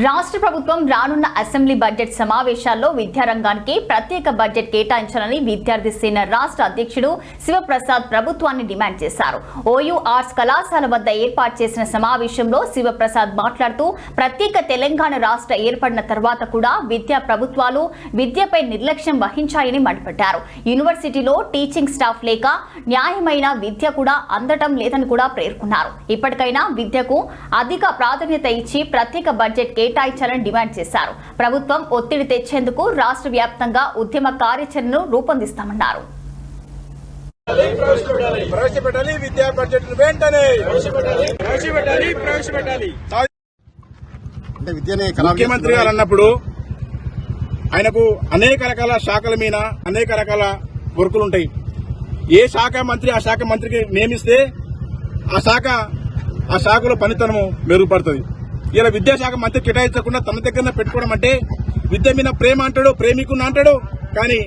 రాష్ట్ర ప్రభుత్వం రానున్న అసెంబ్లీ బడ్జెట్ సమావేశాల్లో విద్యారంగానికి ప్రత్యేక బడ్జెట్ కేటాయించాలని విద్యార్థి సేన రాష్ట్ర అధ్యక్షుడు శివప్రసాద్ ప్రభుత్వాన్ని డిమాండ్ చేశారు. ఓయూ ఆర్ట్స్ కళాశాల వద్ద ఏర్పాటు చేసిన సమావేశంలో శివప్రసాద్ మాట్లాడుతూ ప్రత్యేక తెలంగాణ రాష్ట్ర ఏర్పడిన తర్వాత కూడా విద్యా ప్రభుత్వాలు విద్యపై నిర్లక్ష్యం వహించాయని మండిపడ్డారు. యూనివర్సిటీలో టీచింగ్ స్టాఫ్ లేక న్యాయమైన విద్య కూడా అందటం లేదని కూడా పేర్కొన్నారు. ఇప్పటికైనా విద్యకు అధిక ప్రాధాన్యత ఇచ్చి ప్రత్యేక బడ్జెట్ కేటాయించాలని డిమాండ్ చేశారు. ప్రభుత్వం ఒత్తిడి తెచ్చేందుకు రాష్ట్ర వ్యాప్తంగా ఉద్యమ కార్యాచరణను రూపొందిస్తామన్నారు. ముఖ్యమంత్రి గారు అన్నప్పుడు ఆయనకు అనేక రకాల శాఖల మీద అనేక రకాల వర్కులు ఉంటాయి. ఏ శాఖ మంత్రి ఆ శాఖ మంత్రికి నియమిస్తే ఆ శాఖలో పనితనము మెరుగుపడుతుంది. ఇలా విద్యాశాఖ మంత్రి కేటాయించకుండా తన దగ్గర పెట్టుకోవడం అంటే విద్య మీద ప్రేమ అంటాడు, ప్రేమికున్నా అంటాడు. కానీ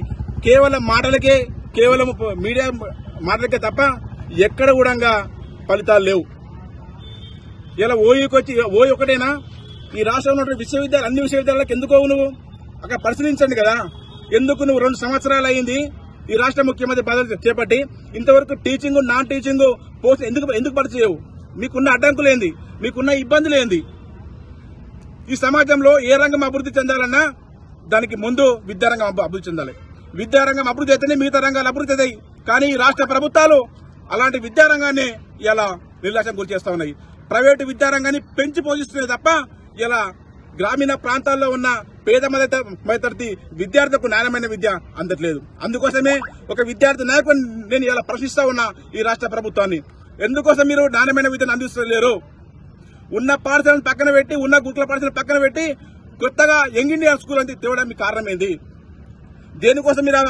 కేవలం మాటలకే, కేవలం మీడియా మాటలకే తప్ప ఎక్కడ కూడా ఫలితాలు లేవు. ఇలా ఓయూ ఒకటేనా ఈ రాష్ట్రంలో ఉన్న విశ్వవిద్యాలయాలు, అన్ని విశ్వవిద్యాలయాలకు ఎందుకో నువ్వు అక్కడ పరిశీలించండి కదా. ఎందుకు నువ్వు 2 సంవత్సరాలు అయింది ఈ రాష్ట్ర ముఖ్యమంత్రి బాధ్యత చేపట్టి ఇంతవరకు టీచింగ్ నాన్ టీచింగ్ పోస్ట్ ఎందుకు పరిచయవు? మీకున్న అడ్డంకులేంది, మీకున్న ఇబ్బందులేంది? ఈ సమాజంలో ఏ రంగం అభివృద్ధి చెందాలన్నా దానికి ముందు విద్యారంగం అభివృద్ధి చెందాలి. విద్యారంగం అభివృద్ధి అయితేనే మిగతా రంగాలు అభివృద్ధి అవుతాయి. కానీ ఈ రాష్ట్ర ప్రభుత్వాలు అలాంటి విద్యారంగాన్ని ఇలా నిర్లక్ష్యం గురి చేస్తా ఉన్నాయి. ప్రైవేటు విద్యారంగాన్ని పెంచి పోషిస్తున్నాయి తప్ప ఇలా గ్రామీణ ప్రాంతాల్లో ఉన్న పేద మధ్యతరగతి విద్యార్థులకు నాణ్యమైన విద్య అందట్లేదు. అందుకోసమే ఒక విద్యార్థి నాయకుని నేను ఇలా ప్రశ్నిస్తా ఉన్నా ఈ రాష్ట్ర ప్రభుత్వాన్ని. ఎందుకోసం మీరు నాణ్యమైన విద్యను అందిస్తలేరు? ఉన్న పాఠశాలను పక్కన పెట్టి, ఉన్న గురుకుల పాఠశాలను పక్కన పెట్టి కొత్తగా యంగ్ ఇండియా స్కూల్ అంటే తేవడానికి కారణం ఏంది? దేనికోసం మీరు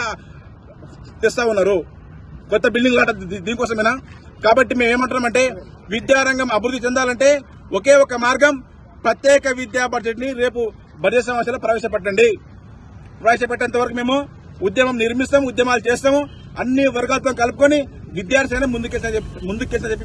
తెస్తా ఉన్నారు? కొత్త బిల్డింగ్ లాట దీనికోసమేనా? కాబట్టి మేము ఏమంటున్నామంటే విద్యారంగం అభివృద్ధి చెందాలంటే ఒకే ఒక మార్గం, ప్రత్యేక విద్యా బడ్జెట్ ని రేపు బడ్జెట్ సమావేశంలో ప్రవేశపెట్టేంత వరకు మేము ఉద్యమం నిర్మిస్తాము, ఉద్యమాలు చేస్తాము. అన్ని వర్గాలతో కలుపుకొని విద్యార్థి ముందుకెళ్తా చెప్పి